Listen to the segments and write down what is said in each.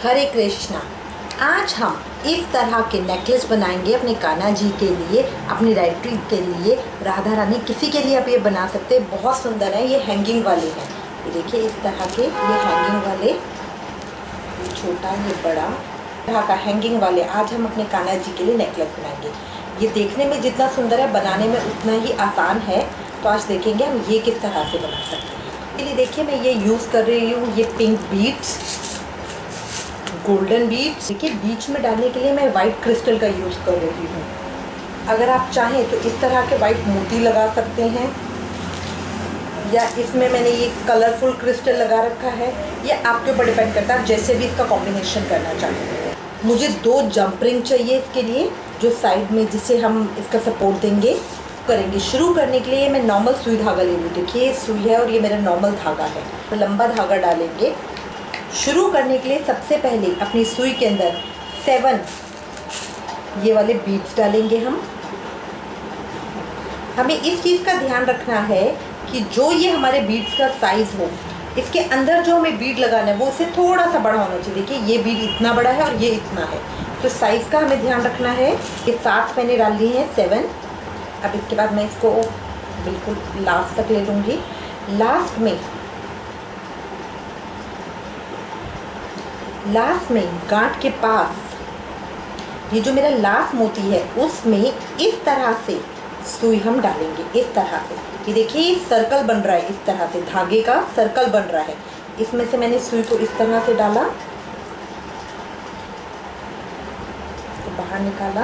हरे कृष्णा। आज हम इस तरह के नेकलेस बनाएंगे अपने कान्हा जी के लिए, अपनी राइट्री के लिए, राधा रानी, किसी के लिए आप ये बना सकते हैं। बहुत सुंदर है। ये हैंगिंग वाले हैं। ये देखिए इस तरह के, ये हैंगिंग वाले, ये छोटा ये बड़ा तरह का हैंगिंग वाले। आज हम अपने कान्हा जी के लिए नेकलेस बनाएंगे। ये देखने में जितना सुंदर है, बनाने में उतना ही आसान है। तो आज देखेंगे हम ये किस तरह से बना सकते हैं। इसके लिए देखिए मैं ये यूज़ कर रही हूँ, ये पिंक बीड्स, गोल्डन बीड्स। देखिए बीच में डालने के लिए मैं वाइट क्रिस्टल का यूज़ कर रही हूँ। अगर आप चाहें तो इस तरह के वाइट मोती लगा सकते हैं, या इसमें मैंने ये कलरफुल क्रिस्टल लगा रखा है। ये आपके ऊपर डिपेंड करता है, जैसे भी इसका कॉम्बिनेशन करना चाहें। मुझे 2 जंप रिंग चाहिए इसके लिए, जो साइड में, जिसे हम इसका सपोर्ट देंगे करेंगे। शुरू करने के लिए मैं नॉर्मल सुई धागा ले लूँ। देखिए सुई है और ये मेरा नॉर्मल धागा है, तो लंबा धागा डालेंगे। शुरू करने के लिए सबसे पहले अपनी सुई के अंदर 7 ये वाले बीड्स डालेंगे हम। हमें इस चीज़ का ध्यान रखना है कि जो ये हमारे बीड्स का साइज़ हो, इसके अंदर जो हमें बीड लगाना है वो उससे थोड़ा सा बड़ा होना चाहिए। देखिए ये बीड इतना बड़ा है और ये इतना है, तो साइज़ का हमें ध्यान रखना है। ये 7 मैंने डाल ली हैं, 7। अब इसके बाद मैं इसको बिल्कुल लास्ट तक ले लूँगी। लास्ट में गांठ के पास ये जो मेरा लास्ट मोती है उसमें इस तरह से सुई हम डालेंगे, इस तरह से। ये देखिए सर्कल बन रहा है, इस तरह से धागे का सर्कल बन रहा है। इसमें से मैंने सुई को इस तरह से डाला, इसको बाहर निकाला।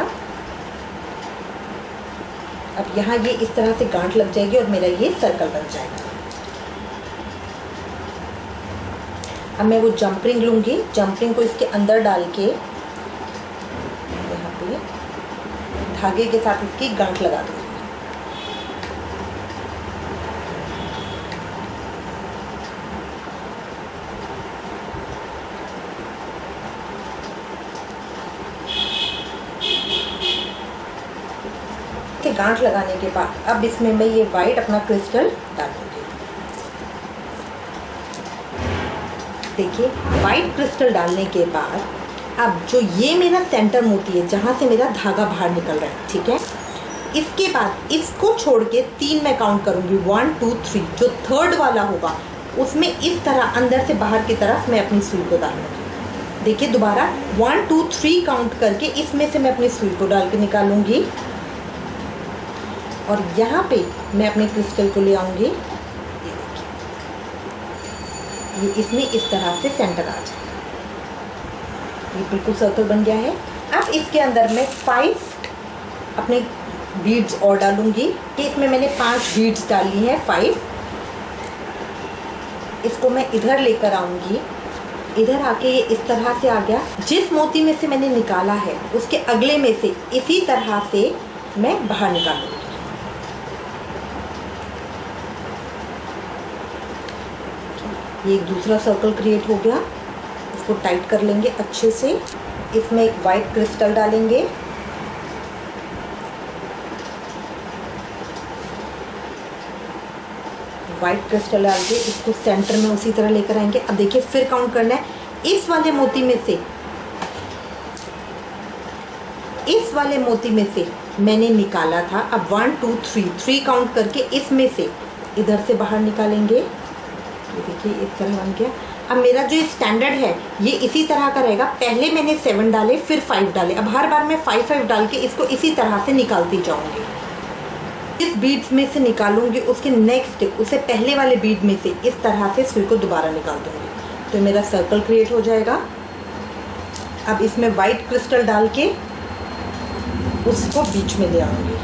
अब यहाँ ये इस तरह से गांठ लग जाएगी और मेरा ये सर्कल बन जाएगा। अब मैं वो जंपरिंग लूँगी, जंपरिंग को इसके अंदर डाल के यहाँ पे धागे के साथ इसकी गांठ लगा दूँगी। के गांठ लगाने के बाद अब इसमें मैं ये वाइट अपना क्रिस्टल डालूंगी। देखिए वाइट क्रिस्टल डालने के बाद अब जो ये मेरा सेंटर मोती है, जहाँ से मेरा धागा बाहर निकल रहा है, ठीक है, इसके बाद इसको छोड़ के 3 मैं काउंट करूँगी, 1 2 3। जो थर्ड वाला होगा उसमें इस तरह अंदर से बाहर की तरफ मैं अपनी सुई को डालूंगी। देखिए दोबारा 1 2 3 काउंट करके इसमें से मैं अपनी सुई को डाल के निकालूंगी और यहाँ पे मैं अपने क्रिस्टल को ले आऊँगी। ये देखिए, ये इसमें इस तरह से सेंटर आ जाएगा। ये बिल्कुल सर्कल बन गया है। अब इसके अंदर मैं 5 अपने बीड्स और डालूँगी। इसमें मैंने 5 बीड्स डाली हैं, 5। इसको मैं इधर लेकर आऊँगी। इधर आके ये इस तरह से आ गया। जिस मोती में से मैंने निकाला है उसके अगले में से इसी तरह से मैं बाहर निकालूँगी। ये एक दूसरा सर्कल क्रिएट हो गया। इसको टाइट कर लेंगे अच्छे से। इसमें एक वाइट क्रिस्टल डालेंगे। वाइट क्रिस्टल डाल के इसको सेंटर में उसी तरह लेकर आएंगे। अब देखिए फिर काउंट करना है। इस वाले मोती में से मैंने निकाला था। अब 1 2 3 काउंट करके इसमें से इधर से बाहर निकालेंगे। ये देखिए इस तरह बन गया। अब मेरा जो स्टैंडर्ड है ये इसी तरह का रहेगा। पहले मैंने 7 डाले, फिर 5 डाले। अब हर बार मैं 5 डाल के इसको इसी तरह से निकालती जाऊंगी। इस बीड्स में से निकालूंगी, उसके नेक्स्ट उसे पहले वाले बीड में से इस तरह से सुई को दोबारा निकाल दूंगी, तो मेरा सर्कल क्रिएट हो जाएगा। अब इसमें वाइट क्रिस्टल डाल के उसको बीच में ले आऊंगी।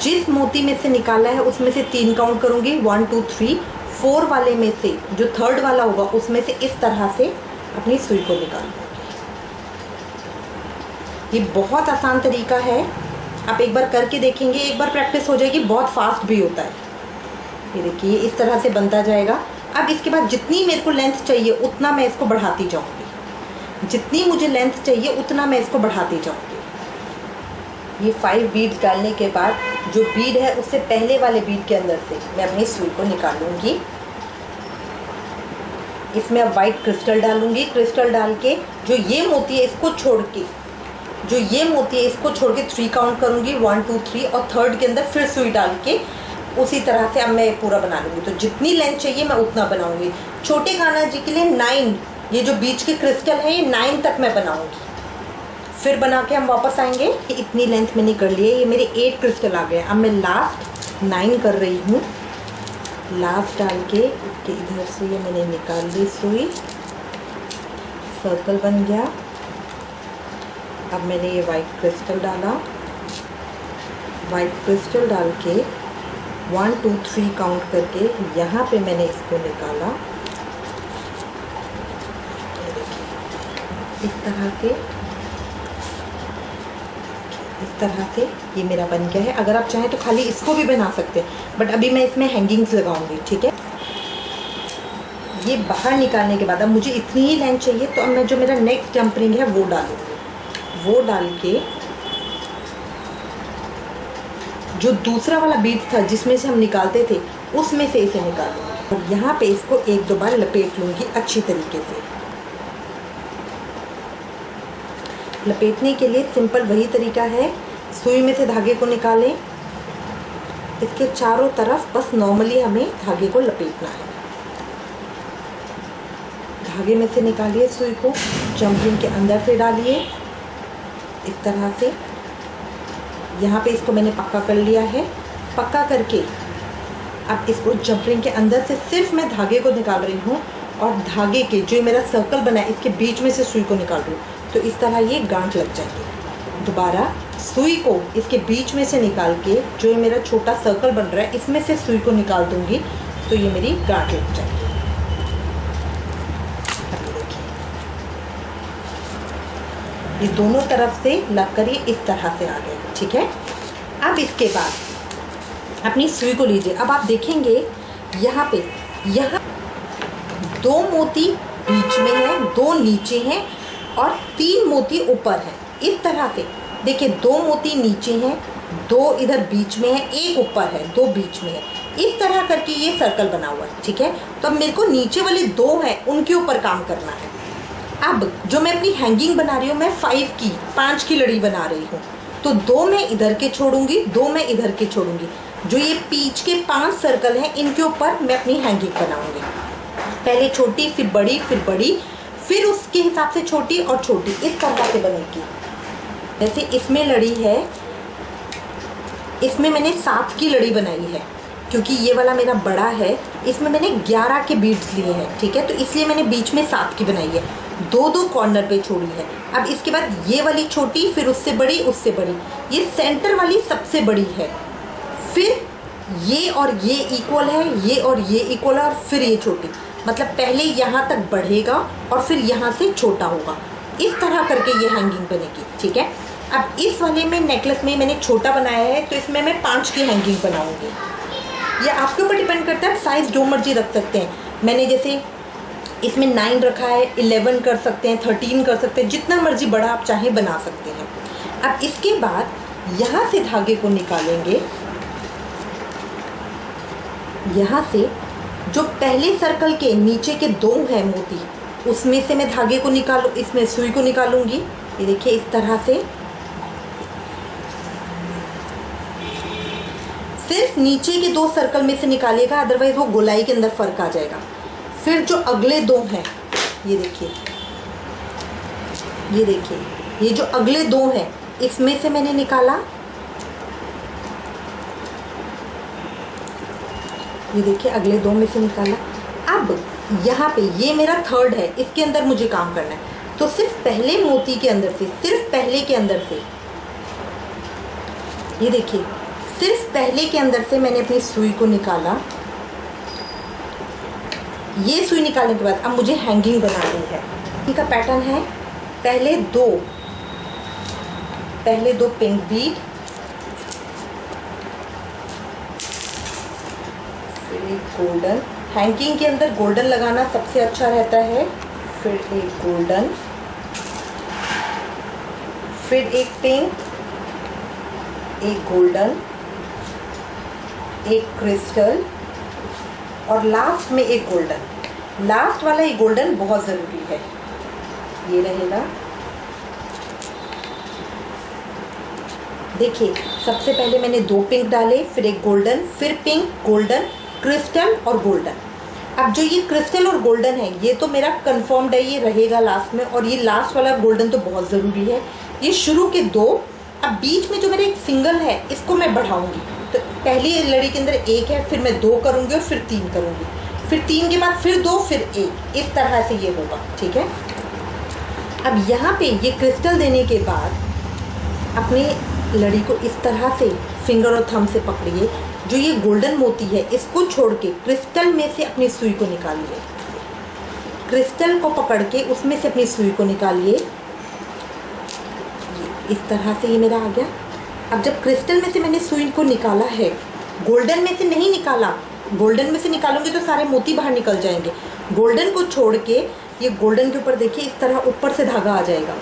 जिस मोती में से निकाला है उसमें से 3 काउंट करूंगी, 1 2 3। 4 वाले में से जो थर्ड वाला होगा उसमें से इस तरह से अपनी सुई को निकालूंगी। ये बहुत आसान तरीका है। आप एक बार करके देखेंगे, एक बार प्रैक्टिस हो जाएगी, बहुत फास्ट भी होता है। ये देखिए इस तरह से बनता जाएगा। अब इसके बाद जितनी मेरे को लेंथ चाहिए उतना मैं इसको बढ़ाती जाऊंगी। जितनी मुझे लेंथ चाहिए उतना मैं इसको बढ़ाती जाऊंगी। ये 5 बीड्स डालने के बाद जो बीड है उससे पहले वाले बीड के अंदर से मैं अपनी सुई को निकालूंगी। इसमें अब वाइट क्रिस्टल डालूंगी। क्रिस्टल डाल के जो ये मोती है इसको छोड़ के, जो ये मोती है इसको छोड़ के 3 काउंट करूंगी, 1 2 3, और थर्ड के अंदर फिर सुई डाल के उसी तरह से अब मैं पूरा बना लूँगी। तो जितनी लेंथ चाहिए मैं उतना बनाऊंगी। छोटे कान्हा जी के लिए 9, ये जो बीच के क्रिस्टल है ये 9 तक मैं बनाऊंगी, फिर बना के हम वापस आएंगे। इतनी लेंथ मैंने कर ली है, ये मेरे 8 क्रिस्टल आ गए। अब मैं लास्ट 9 कर रही हूँ। लास्ट डाल के इसके इधर से ये मैंने निकाल ली सुई, सर्कल बन गया। अब मैंने ये वाइट क्रिस्टल डाला, वाइट क्रिस्टल डाल के 1 2 3 काउंट करके यहाँ पे मैंने इसको निकाला। इस तरह से ये मेरा बन गया है। अगर आप चाहें तो खाली इसको भी बना सकते हैं, बट अभी मैं इसमें हैंगिंग्स लगाऊंगी, ठीक है। ये बाहर निकालने के बाद अब मुझे इतनी ही लेंथ चाहिए, तो अब मैं जो मेरा नेक्स्ट जंप रिंग है वो डालूंगी। वो डाल के जो दूसरा वाला बीड था जिसमें से हम निकालते थे उसमें से इसे निकालूंगी, और यहाँ पे इसको 1-2 बार लपेट लूँगी अच्छी तरीके से। लपेटने के लिए सिंपल वही तरीका है, सुई में से धागे को निकालें, इसके चारों तरफ बस नॉर्मली हमें धागे को लपेटना है। धागे में से निकालिए सुई को, जंपरिंग के अंदर से डालिए इस तरह से। यहाँ पे इसको मैंने पक्का कर लिया है। पक्का करके अब इसको जंपरिंग के अंदर से सिर्फ मैं धागे को निकाल रही हूँ, और धागे के जो मेरा सर्कल बना है इसके बीच में से सुई को निकाल रही हूँ, तो इस तरह ये गांठ लग जाएगी। दोबारा सुई को इसके बीच में से निकाल के जो ये मेरा छोटा सर्कल बन रहा है इसमें से सुई को निकाल दूंगी, तो ये मेरी गांठ लग जाएगी। ये दोनों तरफ से लग कर ये इस तरह से आ गए, ठीक है। अब इसके बाद अपनी सुई को लीजिए। अब आप देखेंगे यहाँ पे, यहाँ 2 मोती बीच में है, 2 नीचे हैं और 3 मोती ऊपर है। इस तरह से देखिए, 2 मोती नीचे हैं, 2 इधर बीच में है, 1 ऊपर है, 2 बीच में है। इस तरह करके ये सर्कल बना हुआ है, ठीक है। तो अब मेरे को नीचे वाले 2 हैं उनके ऊपर काम करना है। अब जो मैं अपनी हैंगिंग बना रही हूँ, मैं 5 की लड़ी बना रही हूँ, तो 2 मैं इधर के छोड़ूंगी, 2 मैं इधर के छोड़ूंगी। जो ये बीच के 5 सर्कल हैं इनके ऊपर मैं अपनी हैंगिंग बनाऊंगी। पहले छोटी, फिर बड़ी, फिर बड़ी, फिर उसके हिसाब से छोटी और छोटी, इस तरह से बनेगी। जैसे इसमें लड़ी है, इसमें मैंने 7 की लड़ी बनाई है, क्योंकि ये वाला मेरा बड़ा है, इसमें मैंने 11 के बीड्स लिए हैं, ठीक है। तो इसलिए मैंने बीच में 7 की बनाई है, 2-2 कॉर्नर पे छोड़ी है। अब इसके बाद ये वाली छोटी, फिर उससे बड़ी, उससे बड़ी, ये सेंटर वाली सबसे बड़ी है, फिर ये और ये इक्वल है, ये और ये इक्वल है, और फिर ये छोटी, मतलब पहले यहाँ तक बढ़ेगा और फिर यहाँ से छोटा होगा। इस तरह करके ये हैंगिंग बनेगी, ठीक है। अब इस वाले में नेकलेस में मैंने छोटा बनाया है, तो इसमें मैं 5 की हैंगिंग बनाऊंगी। ये आपके ऊपर डिपेंड करता है, साइज़ जो मर्जी रख सकते हैं। मैंने जैसे इसमें 9 रखा है, 11 कर सकते हैं, 13 कर सकते हैं, जितना मर्जी बड़ा आप चाहें बना सकते हैं। अब इसके बाद यहाँ से धागे को निकालेंगे, यहाँ से जो पहले सर्कल के नीचे के 2 हैं मोती, उसमें से मैं धागे को निकालूँ, इसमें सुई को निकालूंगी। ये देखिए इस तरह से सिर्फ नीचे के 2 सर्कल में से निकालिएगा, अदरवाइज वो गोलाई के अंदर फर्क आ जाएगा। फिर जो अगले 2 हैं, ये देखिए, ये देखिए, ये जो अगले 2 हैं इसमें से मैंने निकाला, ये देखिए अगले 2 में से निकाला। अब यहाँ पे ये मेरा 3rd है, इसके अंदर मुझे काम करना है, तो सिर्फ पहले मोती के अंदर से, सिर्फ पहले के अंदर से, ये देखिए सिर्फ पहले के अंदर से मैंने अपनी सुई को निकाला। ये सुई निकालने के बाद अब मुझे हैंगिंग बनानी है। इनका पैटर्न है, पहले दो पिंक बीड, फिर एक गोल्डन। हैंगिंग के अंदर गोल्डन लगाना सबसे अच्छा रहता है। फिर एक गोल्डन, फिर एक पिंक, एक गोल्डन, एक क्रिस्टल और लास्ट में एक गोल्डन। लास्ट वाला ये गोल्डन बहुत ज़रूरी है, ये रहेगा। देखिए सबसे पहले मैंने 2 पिंक डाले, फिर एक गोल्डन, फिर पिंक, गोल्डन, क्रिस्टल और गोल्डन। अब जो ये क्रिस्टल और गोल्डन है ये तो मेरा कंफर्म्ड है, ये रहेगा लास्ट में, और ये लास्ट वाला गोल्डन तो बहुत ज़रूरी है। ये शुरू के 2, अब बीच में जो मेरा एक सिंगल है इसको मैं बढ़ाऊंगी। तो पहली लड़ी के अंदर 1 है, फिर मैं 2 करूंगी और फिर 3 करूंगी, फिर 3 के बाद फिर 2, फिर 1, इस तरह से ये होगा। ठीक है, अब यहाँ पे ये क्रिस्टल देने के बाद अपनी लड़ी को इस तरह से फिंगर और थंब से पकड़िए। जो ये गोल्डन मोती है इसको छोड़ के क्रिस्टल में से अपनी सुई को निकालिए। क्रिस्टल को पकड़ के उसमें से अपनी सुई को निकालिए। इस तरह से ये मेरा आ गया। अब जब क्रिस्टल में से मैंने सुई को निकाला है, गोल्डन में से नहीं निकाला, गोल्डन में से निकालूंगी तो सारे मोती बाहर निकल जाएंगे। गोल्डन को छोड़ के ये गोल्डन के ऊपर देखिए इस तरह ऊपर से धागा आ जाएगा।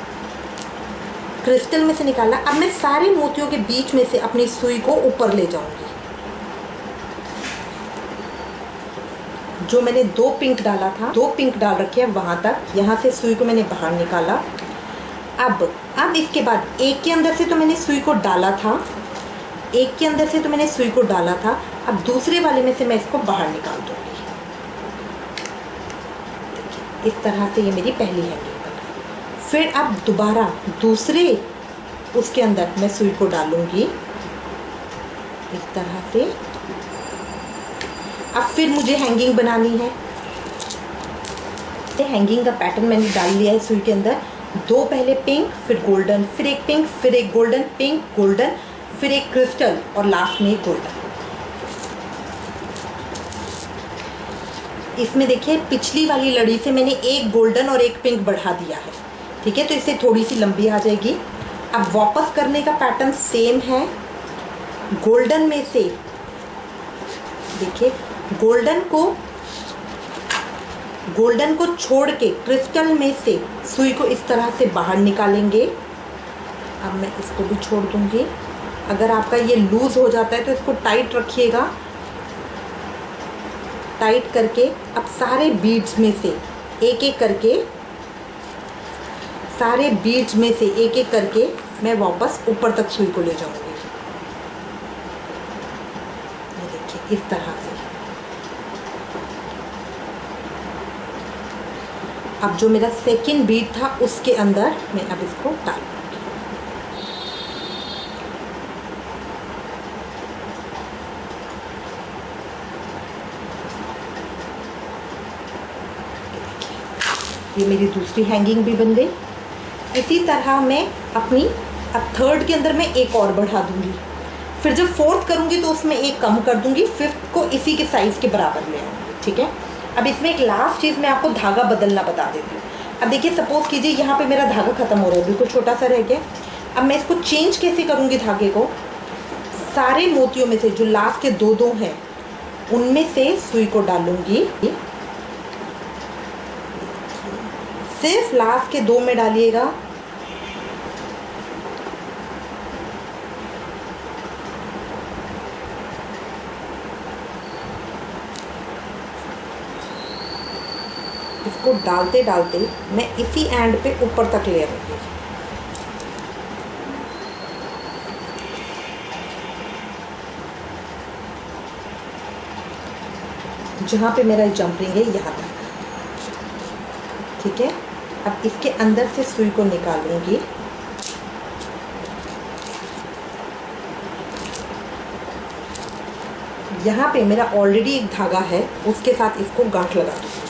क्रिस्टल में से निकाला, अब मैं सारे मोतियों के बीच में से अपनी सुई को ऊपर ले जाऊंगी। जो मैंने 2 पिंक डाला था, 2 पिंक डाल रखे हैं वहां तक, यहाँ से सुई को मैंने बाहर निकाला। अब इसके बाद एक के अंदर से तो मैंने सुई को डाला था, एक के अंदर से तो मैंने सुई को डाला था, अब दूसरे वाले में से मैं इसको बाहर निकाल दूंगी। देखिए इस तरह से ये मेरी पहली हैंगिंग। फिर अब दोबारा दूसरे उसके अंदर मैं सुई को डालूंगी इस तरह से। अब फिर मुझे हैंगिंग बनानी है। हैंगिंग का पैटर्न मैंने डाल लिया है सुई के अंदर। 2 पहले पिंक, फिर गोल्डन, फिर एक पिंक, फिर एक गोल्डन, पिंक, गोल्डन, फिर एक क्रिस्टल और लास्ट में एक गोल्डन। इसमें देखिए पिछली वाली लड़ी से मैंने एक गोल्डन और एक पिंक बढ़ा दिया है। ठीक है, तो इससे थोड़ी सी लंबी आ जाएगी। अब वापस करने का पैटर्न सेम है। गोल्डन में से देखिए गोल्डन को छोड़ के क्रिस्टल में से सुई को इस तरह से बाहर निकालेंगे। अब मैं इसको भी छोड़ दूंगी। अगर आपका ये लूज हो जाता है तो इसको टाइट रखिएगा। टाइट करके अब सारे बीड्स में से एक एक करके, सारे बीड्स में से एक एक करके मैं वापस ऊपर तक सुई को ले जाऊंगी। ये देखिए इस तरह से। अब जो मेरा सेकंड बीड था उसके अंदर मैं अब इसको डाल दूंगी। ये मेरी दूसरी हैंगिंग भी बन गई। इसी तरह मैं अपनी अब थर्ड के अंदर मैं एक और बढ़ा दूंगी। फिर जब फोर्थ करूंगी तो उसमें एक कम कर दूंगी, फिफ्थ को इसी के साइज के बराबर ले आऊंगी। ठीक है, अब इसमें एक लास्ट चीज़ मैं आपको धागा बदलना बता देती हूँ। अब देखिए सपोज कीजिए यहाँ पे मेरा धागा ख़त्म हो रहा है, बिल्कुल छोटा सा रह गया। अब मैं इसको चेंज कैसे करूँगी धागे को? सारे मोतियों में से जो लास्ट के 2 हैं उनमें से सुई को डालूंगी। सिर्फ लास्ट के 2 में डालिएगा। इसको डालते डालते मैं इसी एंड पे ऊपर तक ले आऊंगी। जहाँ पे मेरा जंपरिंग है यहाँ तक। ठीक है, अब इसके अंदर से सुई को निकालूंगी। यहाँ पे मेरा ऑलरेडी एक धागा है, उसके साथ इसको गांठ लगा दूंगी।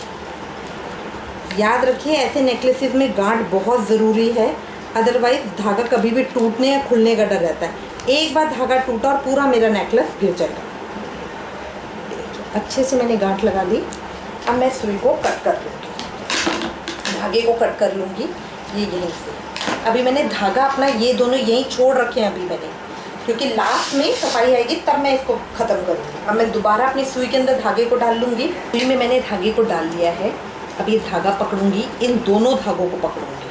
याद रखिए ऐसे नेकलेसेस में गांठ बहुत ज़रूरी है, अदरवाइज धागा कभी भी टूटने या खुलने का डर रहता है। एक बार धागा टूटा और पूरा मेरा नेकलेस गिर जाएगा। अच्छे से मैंने गांठ लगा दी। अब मैं सुई को कट कर लूँगी, धागे को कट कर लूँगी ये यहीं से। अभी मैंने धागा अपना ये दोनों यहीं छोड़ रखे हैं अभी मैंने, क्योंकि लास्ट में सफाई आएगी तब मैं इसको ख़त्म करूँगी। अब मैं दोबारा अपनी सुई के अंदर धागे को डाल लूँगी। सुई में मैंने धागे को डाल लिया है। अब ये धागा पकड़ूंगी, इन दोनों धागों को पकड़ूंगी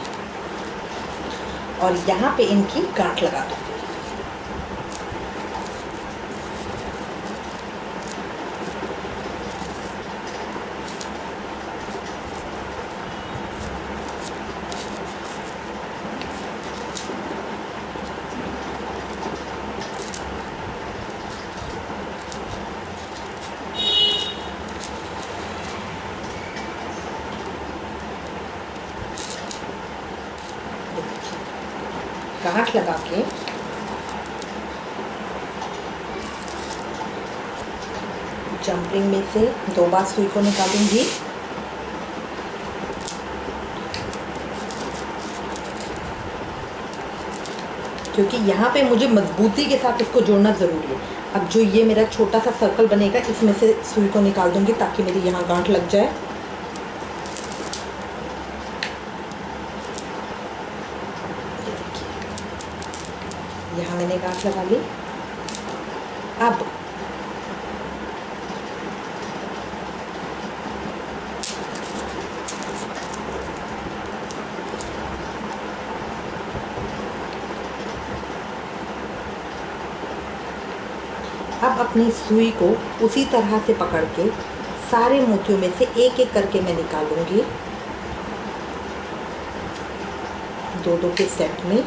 और यहाँ पे इनकी गांठ लगा दूंगी। गांठ लगा के जंपरिंग में से 2 बार सुई को निकालूंगी। क्योंकि यहाँ पे मुझे मजबूती के साथ इसको जोड़ना ज़रूरी है। अब जो ये मेरा छोटा सा सर्कल बनेगा, इसमें से सुई को निकाल दूंगी ताकि मेरी यहाँ गांठ लग जाए। ये देखिए, यहाँ मैंने गांठ लगा ली। अब अपनी सुई को उसी तरह से पकड़ के सारे मोतियों में से एक एक करके मैं निकालूंगी, 2-2 के सेट में।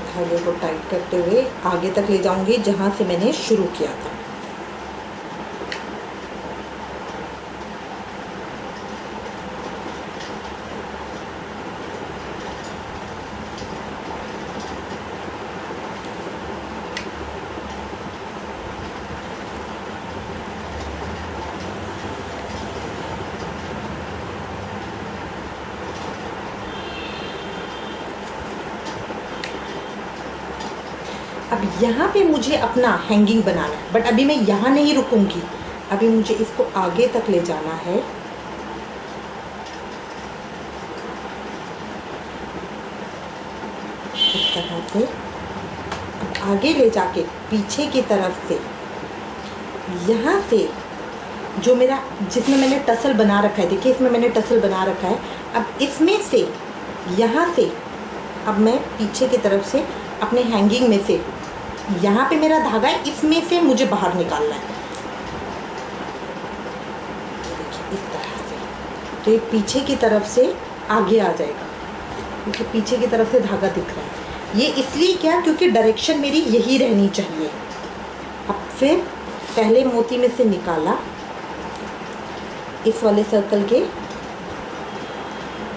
धागे को टाइट करते हुए आगे तक ले जाऊंगी जहां से मैंने शुरू किया था। अब यहाँ पे मुझे अपना हैंगिंग बनाना है, बट अभी मैं यहाँ नहीं रुकूंगी। अभी मुझे इसको आगे तक ले जाना है। इस तरह से आगे ले जाके पीछे की तरफ से, यहाँ से जो मेरा, जिसमें मैंने टसल बना रखा है, देखिए इसमें मैंने टसल बना रखा है। अब इसमें से, यहाँ से, अब मैं पीछे की तरफ से अपने हैंगिंग में से, यहाँ पे मेरा धागा है, इसमें से मुझे बाहर निकालना है। देखिए इस तरह से, तो ये पीछे की तरफ से आगे आ जाएगा, क्योंकि पीछे की तरफ से धागा दिख रहा है। ये इसलिए क्या, क्योंकि डायरेक्शन मेरी यही रहनी चाहिए। अब फिर पहले मोती में से निकाला इस वाले सर्कल के।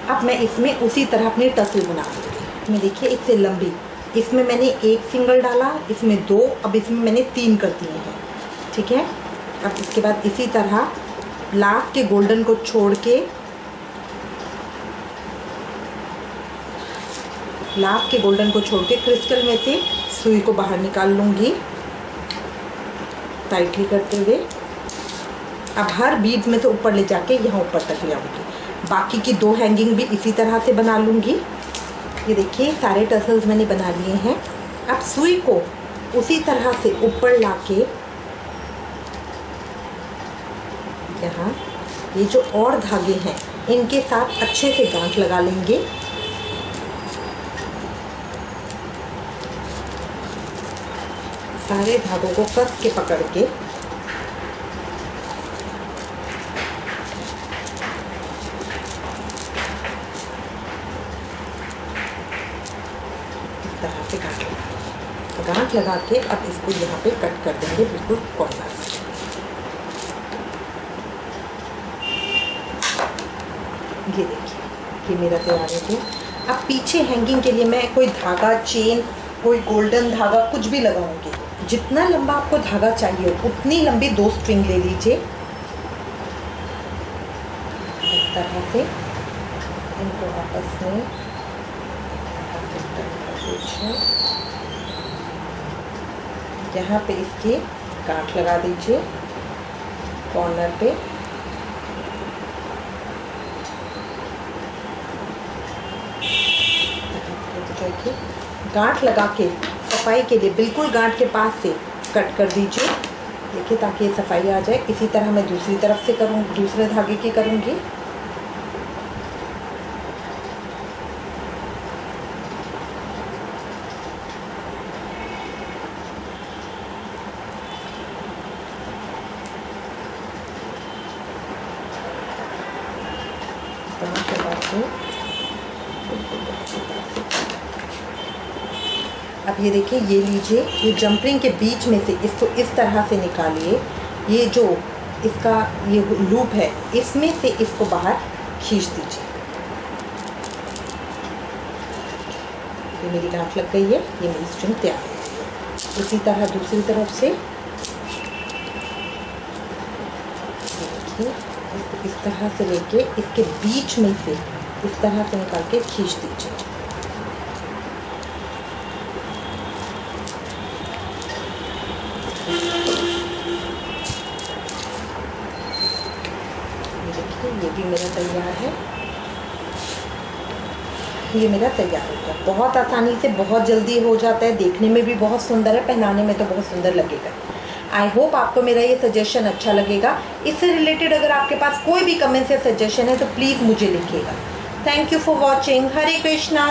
अब मैं इसमें उसी तरह अपनी टसल बना दूँगी। मैं देखिए इससे लंबी, इसमें मैंने 1 सिंगल डाला, इसमें 2, अब इसमें मैंने 3 कर दिए हैं। ठीक है। अब इसके बाद इसी तरह लास्ट के गोल्डन को छोड़ के, लास्ट के गोल्डन को छोड़ के क्रिस्टल में से सुई को बाहर निकाल लूँगी टाइटली करते हुए। अब हर बीड्स में से ऊपर ले जाके यहाँ ऊपर तक ले आऊँगी। बाकी की 2 हैंगिंग भी इसी तरह से बना लूँगी। ये देखिए सारे टसल्स मैंने बना लिए हैं। अब सुई को उसी तरह से ऊपर लाके यहाँ ये जो और धागे हैं इनके साथ अच्छे से गांठ लगा लेंगे। सारे धागों को कस के पकड़ के इस तरह से गांठ लगा के अब इसको यहाँ पे कट कर देंगे बिल्कुल कॉर्नर से। ये देखिए ये मेरा तैयार है। अब पीछे हैंगिंग के लिए मैं कोई धागा, चेन, कोई गोल्डन धागा कुछ भी लगाऊंगी। जितना लंबा आपको धागा चाहिए उतनी लंबी 2 स्ट्रिंग ले लीजिए। इस तरह से इनको आपस में यहाँ पे इसके गांठ लगा दीजिए कॉर्नर पे। गांठ लगा के सफाई के लिए बिल्कुल गांठ के पास से कट कर दीजिए। देखिए ताकि ये सफाई आ जाए। इसी तरह मैं दूसरी तरफ से करूँ, दूसरे धागे की करूँगी। अब ये देखिए, ये लीजिए, ये जंपरिंग के बीच में से इसको इस तरह से निकालिए। ये जो इसका ये लूप है इसमें से इसको बाहर खींच दीजिए। ये मेरी गांठ लग गई है, ये मेरी स्ट्रिंग तैयार है। इसी तरह दूसरी तरफ से देखिए, इसको इस तरह से लेके इसके बीच में से इस तरह से निकाल के खींच दीजिए। देखिए ये भी मेरा तैयार है, ये मेरा तैयार हो गया। बहुत आसानी से, बहुत जल्दी हो जाता है, देखने में भी बहुत सुंदर है, पहनाने में तो बहुत सुंदर लगेगा। आई होप आपको मेरा ये सजेशन अच्छा लगेगा। इससे रिलेटेड अगर आपके पास कोई भी कमेंट्स या सजेशन है तो प्लीज़ मुझे लिखिएगा। Thank you for watching. Hare Krishna.